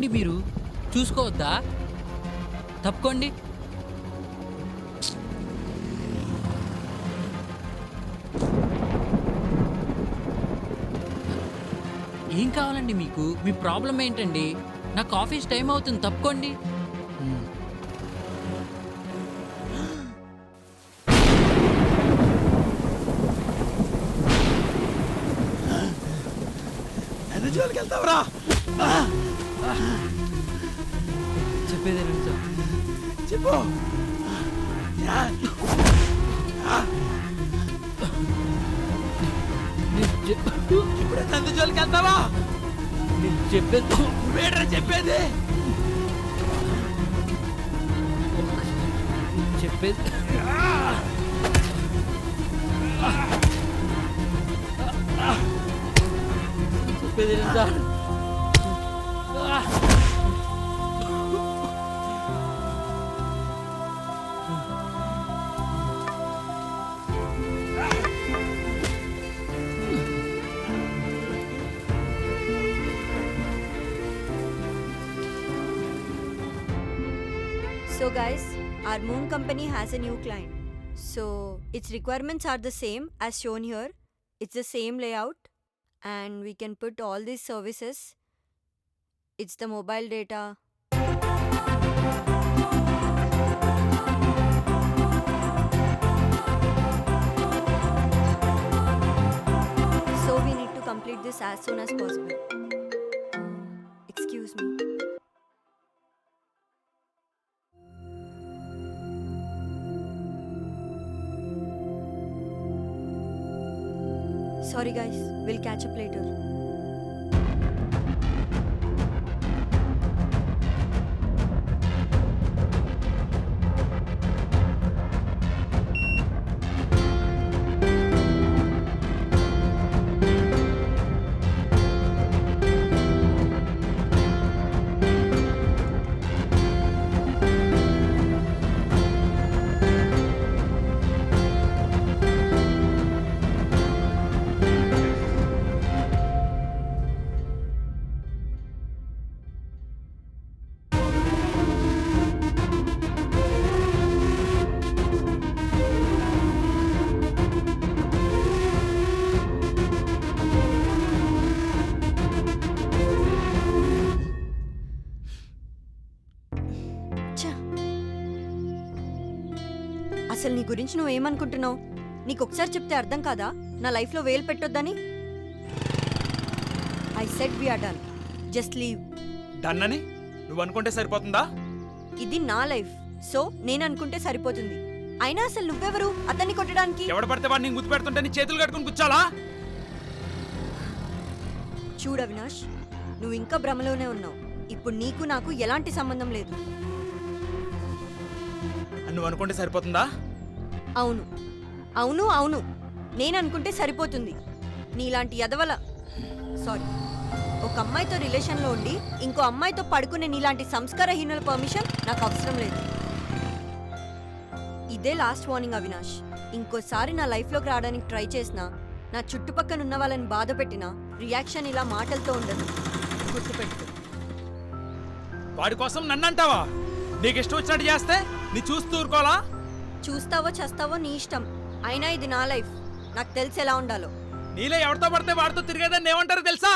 ఏంటండి మీరు చూసుకోవద్దా? తప్పుకోండి. ఏం కావాలండి మీకు? మీ ప్రాబ్లం ఏంటండి? నాకు ఆఫీస్ టైం అవుతుంది, తప్పుకోండి. ఎన్ని జోలికి వెళ్తావురా? చెప్పేది వినండి సార్. చెప్పు. ఇప్పుడే నంది జోలికి వెళ్తావా? నేను చెప్పేది వేడరా చెప్పేది. చెప్పేది చెప్పేది వినండి sir. So guys, our Moon company has a new client. So its requirements are the same as shown here. It's the same layout and we can put all these services. It's the mobile data. So we need to complete this as soon as possible. Excuse me. Sorry guys, we'll catch up later. అసలు నీ గురించి నువ్వేమనుకుంటున్నావు? నీకు ఒకసారి చెప్తే అర్థం కాదా నా లైఫ్లో వేలు పెట్టొద్దని? I said we are done, just leave. Done అని నువ్వు అనుకుంటే సరిపోతుందా? ఇది నా లైఫ్, సో నేను అనుకుంటే సరిపోతుంది. అయినా అసలు నువ్వెవరు అతన్ని కొట్టడానికి? ఎవడ పడితే వాడిని గుర్తు పెడుతుంటే నీ చేతులు కట్టుకుని కూర్చోాలా? చూడు అవినాష్, నువ్వు ఇంకా భ్రమలోనే ఉన్నావు. ఇప్పుడు నీకు నాకు ఎలాంటి సంబంధం లేదు. నువ్వు అనుకుంటే సరిపోతుందా? అవును అవును అవును, నేను అనుకుంటే సరిపోతుంది. నీలాంటి ఎదవల సారీ ఒక అమ్మాయితో రిలేషన్లో ఉండి ఇంకో అమ్మాయితో పడుకునే నీలాంటి సంస్కారహీనుల పర్మిషన్ నాకు అవసరం లేదు. ఇదే లాస్ట్ వార్నింగ్ అవినాష్. ఇంకోసారి నా లైఫ్లోకి రావడానికి ట్రై చేసినా, నా చుట్టుపక్కల ఉన్న వాళ్ళని బాధ పెట్టినా రియాక్షన్ ఇలా మాటలతో ఉండదు, గుర్తుపెట్టు. వాడి కోసం నన్ను అంటావా? నీకు ఇష్టం వచ్చినట్టు చేస్తే నీ చూస్తూ ఊరుకోవాలా? చూస్తావో చేస్తావో నీ ఇష్టం, అయినా ఇది నా లైఫ్, నాకు తెలిసి ఎలా ఉండాలో. నీలో ఎవరితో పడితే వాడితో తిరిగేదని ఏమంటారు తెలుసా?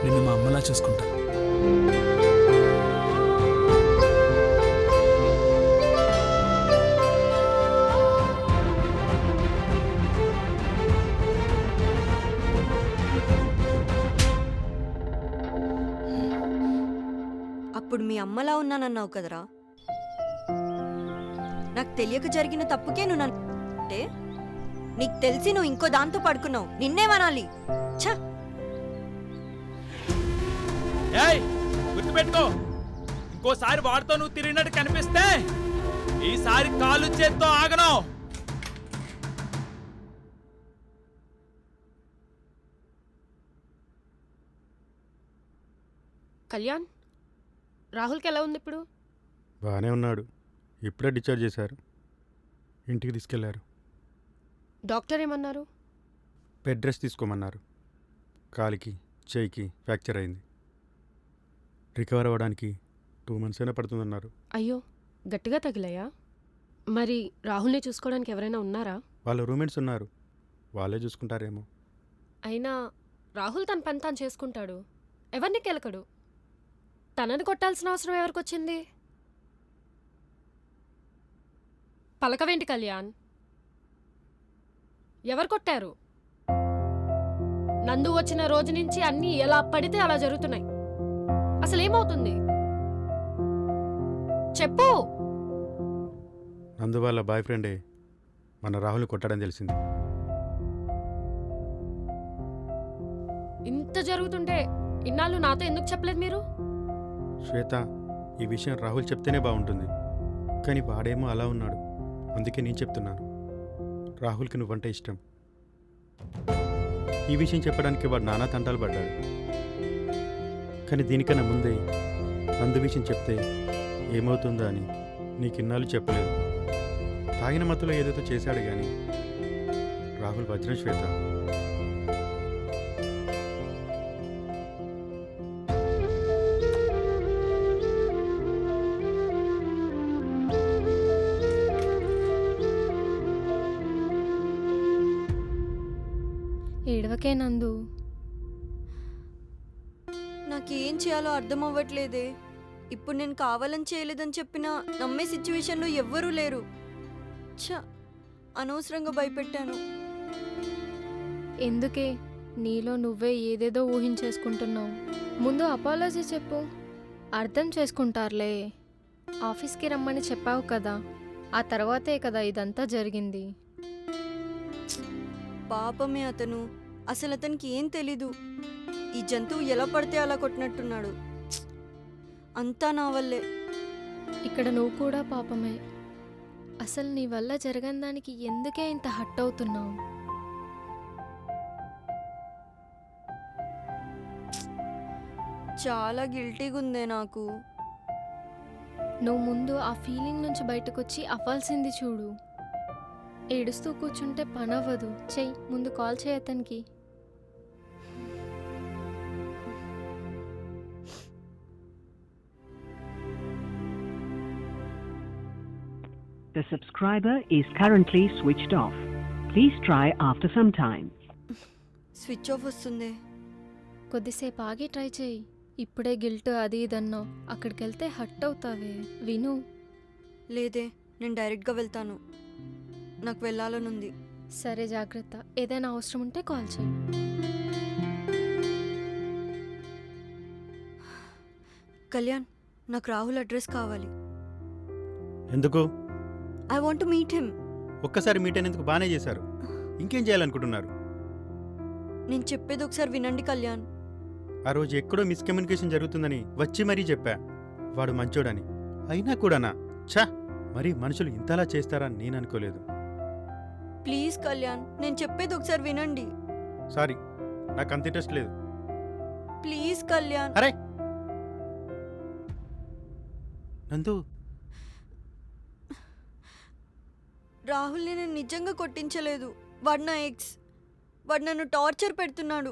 నిన్ను మా అమ్మలా చూసుకుంటా. అప్పుడు మీ అమ్మలా ఉన్నానన్నావు కదరా. నాకు తెలియక జరిగిన తప్పుకే నువ్వు అంటే నీకు తెలిసి నువ్వు ఇంకో దాంతో పడుకున్నావు, నిన్నేమనాలి? ఛ! ఏయ్, గుర్తుపెట్టుకో, ఇంకోసారి వాడితో నువ్వు తిరిగినట్టు కనిపిస్తే ఈసారి కాలు చేత్తో ఆగను. కళ్యాణ్, రాహుల్కి ఎలా ఉంది ఇప్పుడు? బాగానే ఉన్నాడు. ఇప్పుడే డిశ్చార్జ్ చేశారు. ఇంటికి తీసుకెళ్లారు. డాక్టర్ ఏమన్నారు? బెడ్ రెస్ట్ తీసుకోమన్నారు. కాలికి చేయికి ఫ్రాక్చర్ అయింది. రికవర్ అవ్వడానికి 2 months అయినా పడుతుందన్నారు. అయ్యో, గట్టిగా తగిలాయా? మరి రాహుల్ని చూసుకోవడానికి ఎవరైనా ఉన్నారా? వాళ్ళ రూమ్మేట్స్ ఉన్నారు. వాళ్ళే చూసుకుంటారేమో. అయినా రాహుల్ తన పని తాను చేసుకుంటాడు, ఎవరిని కెలకడు. తనని కొట్టాల్సిన అవసరం ఎవరికొచ్చింది? పలకవేంటి కళ్యాణ్? ఎవరు కొట్టారు? నందు వచ్చిన రోజు నుంచి అన్నీ ఎలా పడితే అలా జరుగుతున్నాయి. అసలేమవుతుంది చెప్పు. నందు వాళ్ళ బాయ్ ఫ్రెండే మన రాహుల్ని కొట్టాడని తెలిసింది. ఇంత జరుగుతుంటే ఇన్నాళ్ళు నాతో ఎందుకు చెప్పలేదు మీరు? శ్వేత, ఈ విషయం రాహుల్ చెప్తేనే బాగుంటుంది. కానీ వాడేమో అలా ఉన్నాడు. అందుకే నేను చెప్తున్నాను. రాహుల్కి నువ్వంటే ఇష్టం. ఈ విషయం చెప్పడానికి వాడు నానా తంటాలు పడ్డాడు. కానీ దీనికన్నా ముందే నందు విషయం చెప్తే ఏమవుతుందో అని నీకిన్నాళ్ళు చెప్పలేదు. తాగిన మత్తులో ఏదేదో చేశాడు కానీ రాహుల్ వజ్రం శ్వేత. ఏడవకే నందు. నాకేం చేయాలో అర్థం అవ్వట్లేదే. ఇప్పుడు నేను కావాలని చేయలేదని చెప్పినా నమ్మే సిచ్యువేషన్లో ఎవ్వరూ లేరు. ఛ, అనవసరంగా భయపెట్టాను. ఎందుకే నీలో నువ్వే ఏదేదో ఊహించేసుకుంటున్నావు? ముందు అపాలజీ చెప్పు, అర్థం చేసుకుంటారులే. ఆఫీస్కి రమ్మని చెప్పావు కదా, ఆ తర్వాతే కదా ఇదంతా జరిగింది. పాపమే అతను. అసలు అతనికి ఏం తెలీదు. ఈ జంతువు ఎలా పడితే అలా కొట్టినట్టున్నాడు. అంతా నా వల్లే. ఇక్కడ నువ్వు కూడా పాపమే. అసలు నీ వల్ల జరగని దానికి ఎందుకే ఇంత హట్ అవుతున్నావు? చాలా గిల్టీగా ఉందే నాకు. నువ్వు ముందు ఆ ఫీలింగ్ నుంచి బయటకొచ్చి అవ్వాల్సింది చూడు. ఏడుస్తూ కూర్చుంటే పని అవ్వదు. చెయ్యి, ముందు కాల్ చేయి అతనికి. The subscriber is currently switched off. Please try after some time. Switch off వస్తుందే. కొద్దిసేపు ఆగి ట్రై చేయి. ఇప్పుడే గిల్ట్ అది ఇదన్నావు, అక్కడికి వెళ్తే హట్ అవుతావే. విను. లేదే, నేను డైరెక్ట్గా వెళ్తాను. నాకు వెళ్ళాలనుంది. సరే, జాగ్రత్త. ఏదైనా అవసరం ఉంటే కాల్ చేయి. కళ్యాణ్, నాకు రాహుల్ అడ్రస్ కావాలి. ఎందుకు? I want to meet him. ఒక్కసారి మీట్ అయినందుకు బాగానే చేశారు. ఇంకేం చేయాలనుకుంటున్నారు? నేను చెప్పేది ఒకసారి వినండి కళ్యాణ్. ఆ రోజు ఎక్కడో మిస్కమ్యూనికేషన్ జరుగుతుందని వచ్చి మరీ చెప్పా. వాడు మంచోడని. అయినా కూడానా? ఛా, మరి మనుషులు ఇంతలా చేస్తారా అని నేను అనుకోలేదు. ప్లీజ్ కళ్యాణ్, నేను చెప్పేది ఒకసారి వినండి. సారీ, నాకు అంత ఇంట్రెస్ట్ లేదు. ప్లీజ్ కళ్యాణ్. అరే నందు, రాహుల్ని నేను నిజంగా కొట్టించలేదు. వాడు నా ఎక్స్. వాడు నన్ను టార్చర్ పెడుతున్నాడు.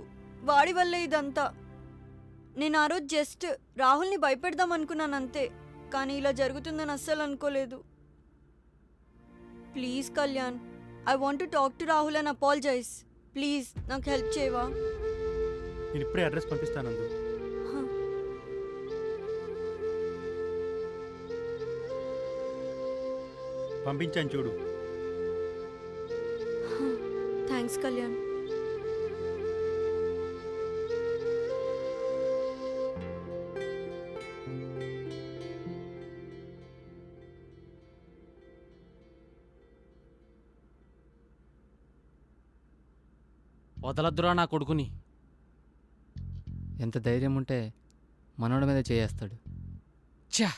వాడి వల్లే ఇదంతా. నేను ఆ రోజు జస్ట్ రాహుల్ని భయపెడదాం అనుకున్నాను అంతే. కానీ ఇలా జరుగుతుందని అస్సలు అనుకోలేదు. Please Kalyan, I want to talk to Rahul and apologise. Please నాకు హెల్ప్ చేయవా? నేను ఇప్పుడే అడ్రస్ పంపిస్తాను నందు. పంపించాను చూడు. థ్యాంక్స్ కళ్యాణ్. వదలద్దురా నా కొడుకుని. ఎంత ధైర్యం ఉంటే మనోడి మీద చేయేస్తాడు. ఛా,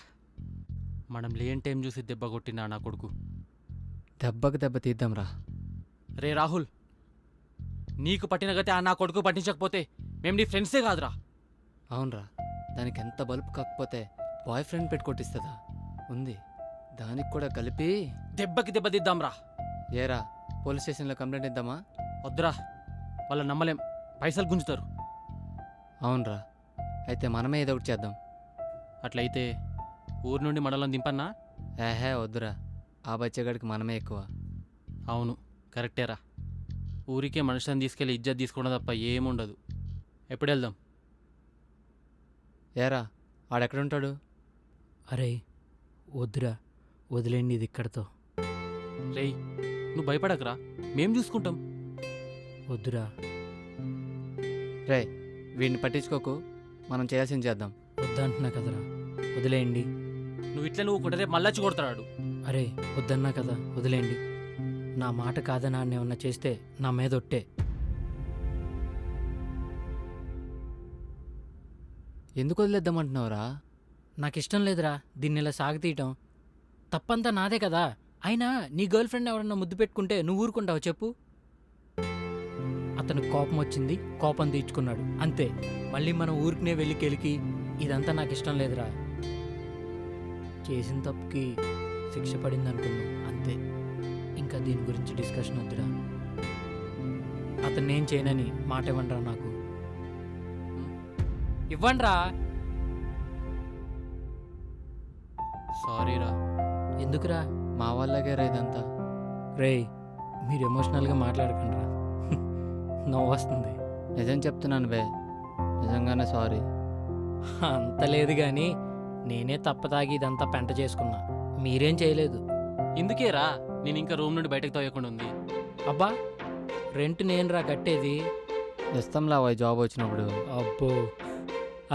మనం లేని టైం చూసి దెబ్బ కొట్టినా నా కొడుకు. దెబ్బకు దెబ్బ తీద్దాంరా. రే రాహుల్, నీకు పట్టిన గతి ఆ నా కొడుకు పట్టించకపోతే మేము నీ ఫ్రెండ్సే కాదురా. అవునరా, దానికి ఎంత బల్బు కాకపోతే బాయ్ ఫ్రెండ్ పెట్టి కొట్టిస్తుందా? ఉంది. దానికి కూడా కలిపి దెబ్బకి దెబ్బతిద్దాంరా. ఏరా పోలీస్ స్టేషన్లో కంప్లైంట్ ఇద్దామా? వద్దురా, వాళ్ళ నమ్మలేం, పైసలు గుంజుతారు. అవునరా, అయితే మనమే ఏదో ఒకటి చేద్దాం. అట్లయితే ఊరు నుండి మనల్ని దింపన్నా? ఏహే వద్దురా, ఆ బచ్చగాడికి మనమే ఎక్కువ. అవును, కరెక్టేరా. ఊరికే మనుషులను తీసుకెళ్ళి ఇజ్జత్ తీసుకోవడం తప్ప ఏముండదు. ఎప్పుడు వెళ్దాం? ఏరా ఆడెక్కడుంటాడు? అరే వద్దురా, వదిలేండి ఇది ఇక్కడితో. రేయ్, నువ్వు భయపడకరా, మేం చూసుకుంటాం. వద్దురా. రే వీడిని పట్టించుకోకు, మనం చేయాల్సింది చేద్దాం. వద్దంటున్నా కదరా, వదిలేయండి. నువ్వు ఇట్లా నువ్వు కూడా రేపు మళ్ళొచ్చి కొడతాడు. అరే వద్దన్నా కదా, వదిలేయండి. నా మాట కాదని ఆడిని ఏమన్నా చేస్తే నా మీద ఒట్టే. ఎందుకు వదిలేద్దామంటున్నావురా? నాకు ఇష్టం లేదురా దీన్ని ఇలా సాగతీయటం. తప్పంతా నాదే కదా. అయినా నీ గర్ల్ ఫ్రెండ్ ఎవరన్నా ముద్దు పెట్టుకుంటే నువ్వు ఊరుకుంటావు చెప్పు? అతనికి కోపం వచ్చింది, కోపం తీర్చుకున్నాడు అంతే. మళ్ళీ మనం ఊరికనే వెళ్ళి కెలికి ఇదంతా నాకు ఇష్టం లేదురా. చేసిన తప్పుకి శిక్ష పడింది అనుకున్నాం అంతే. ఇంకా దీని గురించి డిస్కషన్ వద్దురా. అతను నేను చేయనని మాట ఇవ్వండిరా నాకు. ఇవ్వండిరా. సారీరా. ఎందుకురా? మా వాళ్ళకే రా ఇదంతా. రేయ్ మీరు ఎమోషనల్గా మాట్లాడకండి రా, నవ్వు వస్తుంది. నిజం చెప్తున్నాను బే, నిజంగానే సారీ. అంత లేదు కానీ నేనే తప్పతాగి ఇదంతా పెంట చేసుకున్నా, మీరేం చేయలేదు. ఇందుకేరా నేను ఇంకా రూమ్ నుండి బయటకు తోయకుండా ఉంది. అబ్బా రెంట్ నేనురా కట్టేది. ఇస్తాంలా పోయి జాబ్ వచ్చినప్పుడు. అబ్బో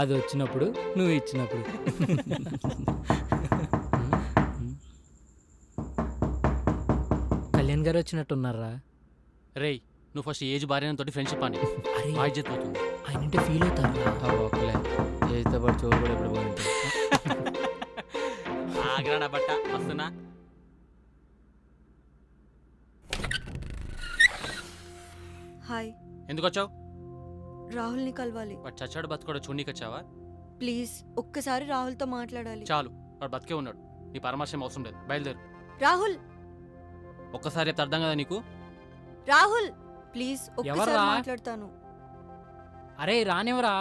అది వచ్చినప్పుడు నువ్వు ఇచ్చినప్పుడు. కళ్యాణ్ గారు వచ్చినట్టున్నారా? రేయ్, నువ్వు ఫస్ట్ ఏజ్ భార్యతో ఫ్రెండ్షిప్ అని అరే మా ఇజ్జత్ పోతుంది. ఆయన అంటే ఫీల్ అవుతారా? ఒకలే ఏజ్తో పాటు చోరు కూడా ఎప్పుడు పోయింది. ఆగ్రానా బట్ట వస్తున్నా. హాయ్. ఎందుకు వచ్చావు? రాహుల్ని కలవాలి. వాడు చచ్చాడు బతుకోడు చూడనీకి వచ్చావా? ప్లీజ్ ఒక్కసారి రాహుల్తో మాట్లాడాలి. చాలు, వాడు బతికే ఉన్నాడు. నీ పరామర్శం అవసరం లేదు, బయలుదేరు. రాహుల్, ఒక్కసారి చెప్తే అర్థం కదా నీకు? రాహుల్ ప్లీజ్ ఒక్కసారి ఎవర్రా? మాట్లాడతాను. అరే రానివరా.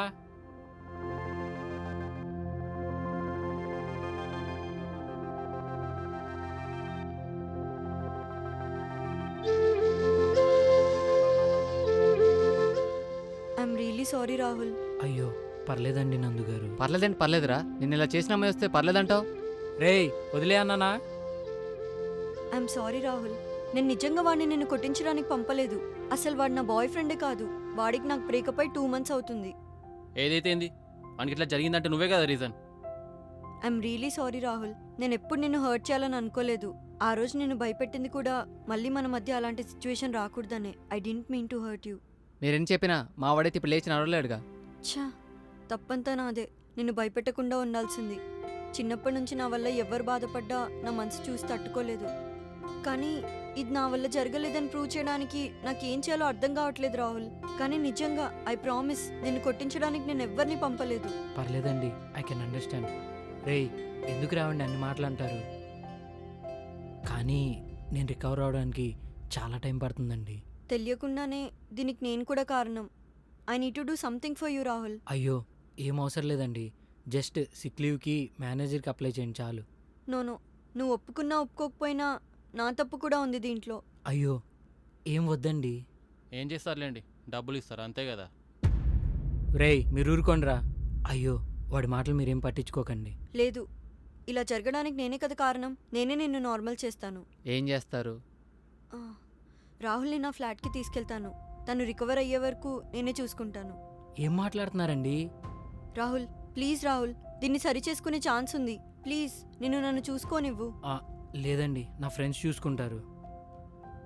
I'm really sorry Rahul. అయ్యో పర్లేదండి నందు గారు. పర్లేదండి పర్లేదురా, నిన్ను ఇలా చేసిన అమ్మాయి వస్తే పర్లేదంటావు? రేయ్ వదిలే అన్నానా? I'm sorry Rahul. నేను నిజంగా వాడిని నిన్ను కొట్టించడానికి పంపలేదు. అసలు వాడు నా బాయ్ ఫ్రెండే కాదు. వాడికి నాకు బ్రేకప్ అయి 2 months అవుతుంది. ఏదైతే ఏంది, మనకి ఇట్లా జరిగిందంటే నువ్వే కదా reason. I'm really sorry Rahul. నేను ఎప్పుడు నిన్ను హర్ట్ చేయాలని అనుకోలేదు. ఆ రోజు నిన్ను భయపెట్టింది కూడా మళ్ళీ మన మధ్య అలాంటి సిచ్యువేషన్ రాకూడదనే. I didn't mean to hurt you. మీరేం చెప్పినా మా వాడైతే ఇప్పుడు లేచి నడవలేడుగా. ఛా, తప్పంతా నాదే. నిన్ను భయపెట్టకుండా ఉండాల్సింది. చిన్నప్పటి నుంచి నా వల్ల ఎవరు బాధపడ్డా నా మనసు చూసి తట్టుకోలేదు. కానీ ఇది నా వల్ల జరగలేదని ప్రూవ్ చేయడానికి నాకేం చేయాలో అర్థం కావట్లేదు రాహుల్. కానీ నిజంగా ఐ ప్రామిస్ నిన్ను కొట్టించడానికి నేను ఎవ్వరిని పంపలేదు. పర్లేదండి, ఐ కెన్ అండర్స్టాండ్. రేయ్ ఎందుకు రావండి అన్ని మాటలు అంటారు. కానీ నేను రికవర్ అవడానికి చాలా టైం పడుతుందండి. తెలియకుండానే దీనికి నేను కూడా కారణం. I need to do something for you Rahul. అయ్యో ఏం అవసరం లేదండి, జస్ట్ సిక్ లీవ్కి మేనేజర్కి అప్లై చేయండి చాలు. నోనో, నువ్వు ఒప్పుకున్నా ఒప్పుకోకపోయినా నా తప్పు కూడా ఉంది దీంట్లో. అయ్యో ఏం వద్దండి. ఏం చేస్తారులేండి, డబ్బులు ఇస్తారు అంతే కదా. రేయ్ మీరు ఊరుకోండిరా. అయ్యో వాడి మాటలు మీరేం పట్టించుకోకండి. లేదు, ఇలా జరగడానికి నేనే కదా కారణం. నేనే నిన్ను నార్మల్ చేస్తాను. ఏం చేస్తారు? ఆ, రాహుల్ని నా ఫ్లాట్కి తీసుకెళ్తాను. తను రికవర్ అయ్యే వరకు నేనే చూసుకుంటాను. ఏం మాట్లాడుతున్నారండి? రాహుల్ ప్లీజ్ రాహుల్, దీన్ని సరి చేసుకునే ఛాన్స్ ఉంది. ప్లీజ్ నన్ను చూసుకోనివ్వు. లేదండి నా ఫ్రెండ్స్ చూసుకుంటారు.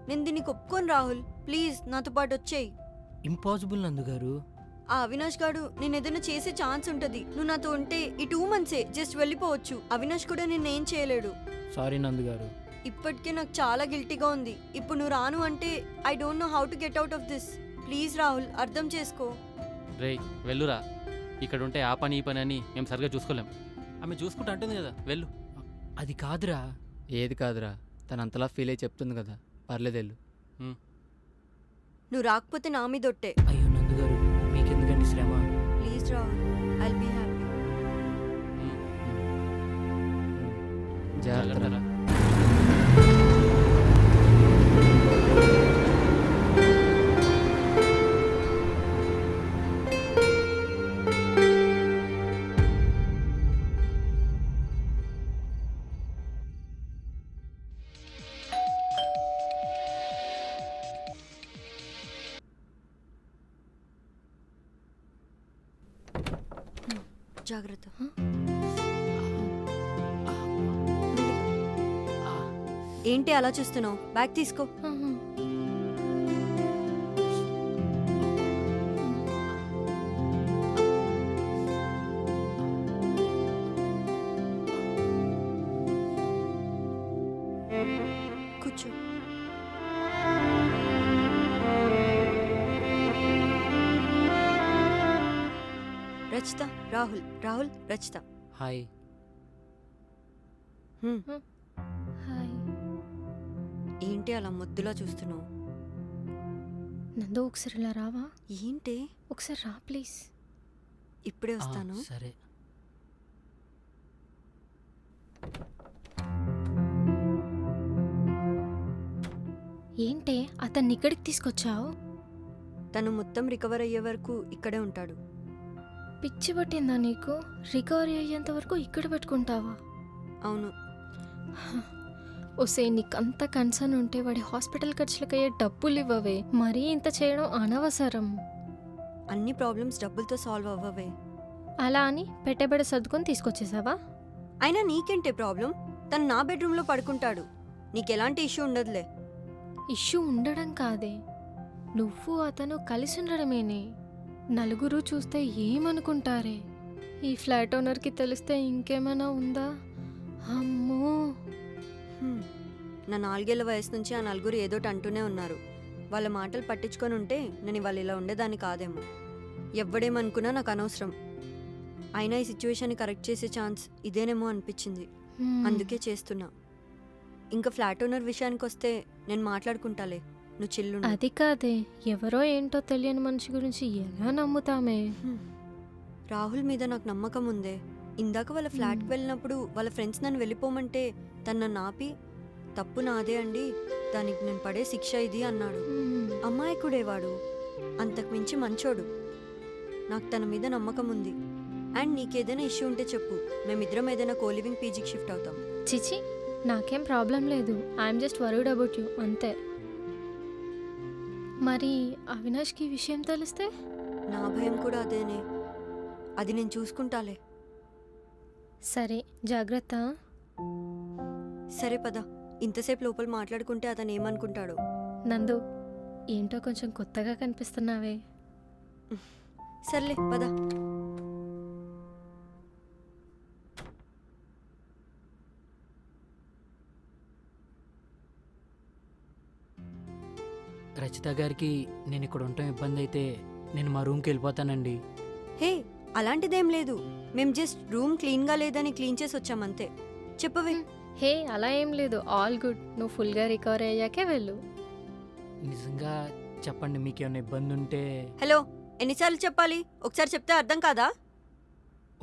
నేను దీనికి ఒప్పుకోను రాహుల్. ప్లీజ్ నాతో పాటు వచ్చేయి. ఇంపాసిబుల్ నందు గారు. ఆ అవినాష్ గాడు నేను ఏదైనా చేసే ఛాన్స్ ఉంటుంది. నువ్వు నాతో ఉంటే ఈ 2 months జస్ట్ వెళ్ళిపోవచ్చు. అవినాష్ కూడా నిన్నేం చేయలేడు. సారీ నందు గారు. ఇప్పటికే నాకు చాలా గిల్టీగా ఉంది. ఇప్పుడు నువ్వు రాను అంటే I don't know how to get out of this. Please Rahul అర్థం చేసుకో. రేయ్ వెళ్ళురా. ఇక్కడ ఉంటే ఆ పని ఈ పని అని మేము సరిగ్గా చూసుకోలేం. ఆమె చూసుకుంటూ అంటుంది కదా, వెళ్ళు. అది కాదురా. ఏది కాదురా, తను అంతలా ఫీల్ అయ్యి చెప్తుంది కదా, పర్లేదు వెళ్ళు. నువ్వు రాకపోతే నా మీద ఒట్టే. అయ్యో నందు గారు, మీకెందుకండి శ్రమ? Please Rahul, I'll be happy. జాగ్రత్త. జాగ్రత్తరా. జాగ్రత్త. ఏంటి అలా చూస్తున్నావు? బ్యాగ్ తీసుకో. కూర్చో. రచిత, రాహుల్, రాహుల్, రచిత. హాయ్. హాయ్. ఏంటి అలా ముద్దులా చూస్తున్నావు? నందు ఒకసారి ఇలా రావా? ఏంటి? ఒకసారి రా ప్లీజ్. ఇప్పుడే వస్తాను. సరే. ఏంటే అతన్ని ఇక్కడికి తీసుకొచ్చావు? తను మొత్తం రికవర్ అయ్యే వరకు ఇక్కడే ఉంటాడు. పిచ్చి పట్టిందా నీకు? రికవరీ అయ్యేంత వరకు ఇక్కడ పెట్టుకుంటావా? అవును. ఓసే, నీకు అంత కన్సర్న్ ఉంటే వాడి హాస్పిటల్ ఖర్చులకయ్యే డబ్బులు ఇవ్వవే. మరీ ఇంత చేయడం అనవసరం. అన్ని ప్రాబ్లమ్స్ డబ్బులతో సాల్వ్ అవ్వవే. అలా అని పెట్టబడి సర్దుకొని తీసుకొచ్చేసావా? అయినా నీకేంటే ప్రాబ్లం? తను నా బెడ్రూమ్లో పడుకుంటాడు. నీకెలాంటి ఇష్యూ ఉండదులే. ఇష్యూ ఉండడం కాదే, నువ్వు అతను కలిసి ఉండడమేనే. నలుగురు చూస్తే ఏమనుకుంటారే? ఈ ఫ్లాట్ ఓనర్కి తెలిస్తే ఇంకేమైనా ఉందా? అమ్మో. నా 4 ఏళ్ల వయసు నుంచి ఆ నలుగురు ఏదోటి అంటూనే ఉన్నారు. వాళ్ళ మాటలు పట్టించుకొని ఉంటే నేను ఇవాళ ఇలా ఉండేదాన్ని కాదేమో. ఎవ్వడేమనుకున్నా నాకు అనవసరం. అయినా ఈ సిచ్యువేషన్ని కరెక్ట్ చేసే ఛాన్స్ ఇదేనేమో అనిపించింది. అందుకే చేస్తున్నా. ఇంకా ఫ్లాట్ ఓనర్ విషయానికి వస్తే నేను మాట్లాడుకుంటాలే, నువ్వు చిల్లు. అది కాదే, ఎవరో ఏంటో తెలియని మనిషి గురించి ఎలా నమ్ముతామే? రాహుల్ మీద నాకు నమ్మకం ఉందే. ఇందాక వాళ్ళ ఫ్లాట్కి వెళ్ళినప్పుడు వాళ్ళ ఫ్రెండ్స్ నన్ను వెళ్ళిపోమంటే తను నన్ను ఆపి, తప్పు నాదే అండి, దానికి నేను పడే శిక్ష ఇది అన్నాడు. అమాయకుడేవాడు, అంతకు మించి మంచోడు. నాకు తన మీద నమ్మకం ఉంది. అండ్ నీకేదైనా ఇష్యూ ఉంటే చెప్పు, మేమిద్దరం ఏదైనా కోలివింగ్ పీజీకి షిఫ్ట్ అవుతాం. చిచి, నాకేం ప్రాబ్లం లేదు. I'm just worried about you అంతే. మరి అవినాష్కి ఈ విషయం తెలిస్తే? నా భయం కూడా అదేనే. అది నేను చూసుకుంటాలే. సరే, జాగ్రత్త. సరే పద, ఇంతసేపు లోపల మాట్లాడుకుంటే అతను ఏమనుకుంటాడో. నందు, ఏంటో కొంచెం కొత్తగా కనిపిస్తున్నావే. సర్లే పద. రచిత గారికి నేను ఇక్కడ ఉండటం ఇబ్బంది అయితే నేను మా రూమ్కి వెళ్ళిపోతానండి. హే, అలాంటిదేం లేదు. మేము జస్ట్ రూమ్ క్లీన్గా లేదని క్లీన్ చేసి వచ్చామంతే. చెప్పవే. హే, అలా ఏం లేదు. All good. నువ్వు ఫుల్గా రికవర్ అయ్యాకే వెళ్ళు. నిజంగా చెప్పండి, మీకు ఏమైనా ఇబ్బంది ఉంటే. హలో, ఎన్నిసార్లు చెప్పాలి? ఒకసారి చెప్తే అర్థం కాదా?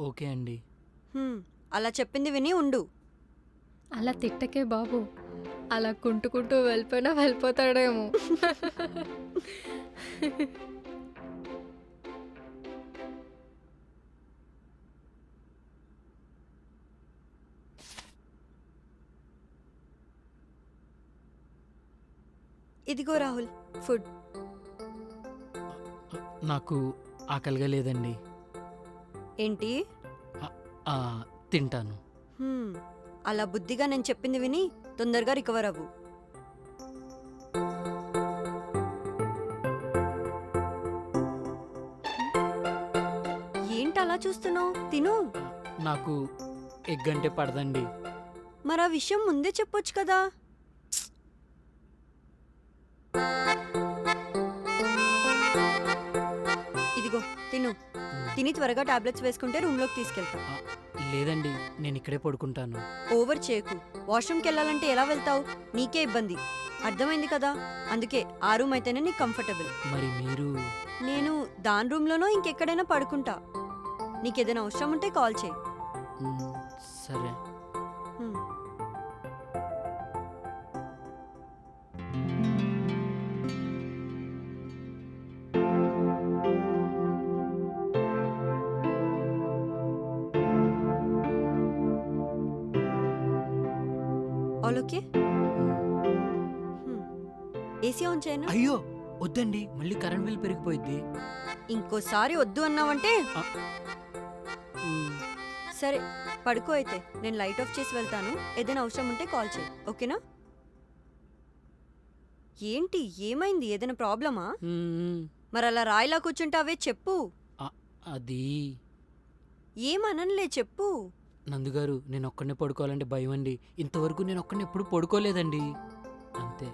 ఓకే అండి. అలా చెప్పింది విని ఉండు. అలా తిట్టకే బాబు. అలా కుంటుకుంటూ వెళ్ళిపోయినా వెళ్ళిపోతాడేమో. ఇదిగో రాహుల్, ఫుడ్. నాకు ఆకలిగా లేదండి. ఏంటి? తింటాను. అలా బుద్ధిగా నేను చెప్పింది విని తొందరగా రికవర్ అవ్వు. ఏంటి అలా చూస్తున్నావు? తిను. నాకు ఎగ్ అంటే పడదండి. మరి ఆ విషయం ముందే చెప్పొచ్చు కదా. ఇదిగో తిను. తిని త్వరగా టాబ్లెట్స్ వేసుకుంటే రూమ్లోకి తీసుకెళ్తా. లేదండి, నేను ఇక్కడే పడుకుంటాను. ఓవర్ చేయకు. వాష్రూమ్కి వెళ్ళాలంటే ఎలా వెళ్తావు? నీకే ఇబ్బంది. అర్థమైంది కదా? అందుకే ఆ రూమ్ అయితేనే నీకు కంఫర్టబుల్. మరి మీరు? నేను దాని రూమ్లోనో ఇంకెక్కడైనా పడుకుంటా. నీకేదైనా అవసరం ఉంటే కాల్ చేయి. సరే. హ్మ్. All okay? ఏసీ ఆన్ చేయనా? అయ్యో వద్దండి, మళ్ళీ కరెంట్ బిల్ పెరిగిపోయింది. ఇంకోసారి వద్దు అన్నావంటే మ్, సరే పడుకో. అయితే నేను లైట్ ఆఫ్ చేసి వెళ్తాను. ఏదైనా అవసరం ఉంటే కాల్ చేయి, ఓకేనా? ఏంటి, ఏమైంది? ఏదైనా ప్రాబ్లమా? మ్, మరి అలా రాయిలా కూర్చుంటావే, చెప్పు. అది ఏమనలే, చెప్పు. నందుగారు, నేను ఒక్కడనే పడుకోవాలంటే భయం అండి. ఇంతవరకు నేను ఒక్కడనే ఎప్పుడు పడుకోలేదండి. అంతే.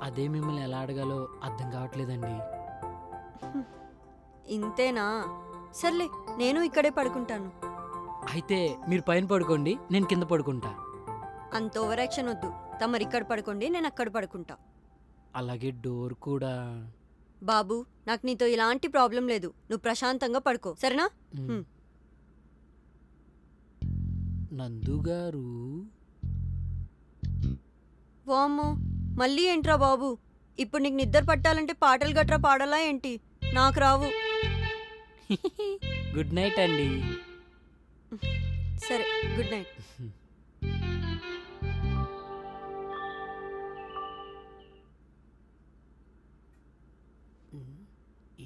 అదే మిమ్మల్ని ఎలా అడగాలో అర్థం కావట్లేదండి. ఇంతేనా? సర్లే, నేను ఇక్కడే పడుకుంటాను. అయితే మీరు పైన పడుకోండి, నేను కింద పడుకుంటా. అంత ఓవర్ యాక్షన్ వద్దు. తమరు ఇక్కడ పడుకోండి, నేను అక్కడ పడుకుంటా. అలాగే డోర్ కూడా. బాబు, నాకు నీతో ఇలాంటి ప్రాబ్లం లేదు. నువ్వు ప్రశాంతంగా పడుకో, సరేనా? మ్. నందుగారు, వామ్మో, మళ్ళీ ఏంట్రా బాబు? ఇప్పుడు నీకు నిద్ర పట్టాలంటే పాటలు గట్రా పాడాలా ఏంటి? నాకు రావు. గుడ్ నైట్ అండి. సరే, గుడ్ నైట్.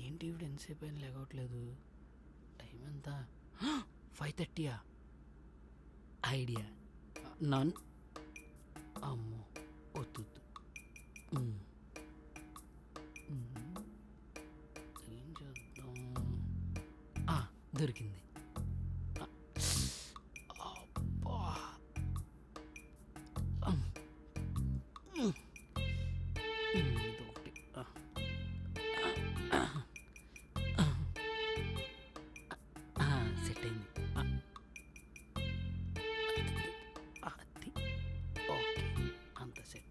ఏంటి ఇప్పుడు ఎంతసేపు అయినా లేగవట్లేదు? టైం ఎంత? 5:30. ఐడియా. నన్ అమ్మో, వద్దు. ఏం చేద్దాం? దొరికింది. అబ్బా. ఇదొకటి. సెట్ అయింది. అది ఓకే, అంత సెట్.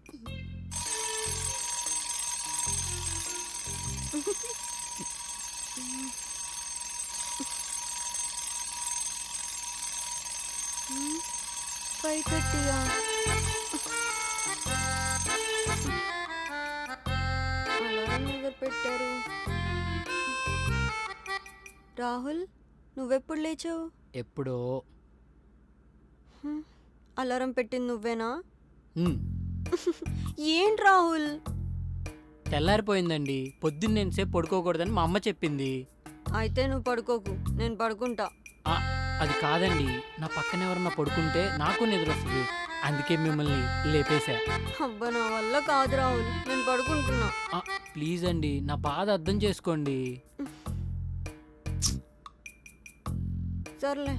అలారం ఎవరు పెట్టారు? రాహుల్, నువ్వెప్పుడు లేచావు? ఎప్పుడో. అలారం పెట్టింది నువ్వేనా? మ్, ఏంటి రాహుల్? తెల్లారిపోయిందండి. పొద్దున్న నేను సేపు పడుకోకూడదని మా అమ్మ చెప్పింది. అయితే నువ్వు పడుకోకు, నేను పడుకుంటా. అది కాదండి, నా పక్కన ఎవరన్నా పడుకుంటే నాకు నిద్ర వస్తుంది. అందుకే మిమ్మల్ని లేపేశా. అబ్బా, నా వల్ల కాదు రాహుల్, నేను పడుకుంటున్నా. ప్లీజ్ అండి, నా బాధ అర్థం చేసుకోండి. సర్లే.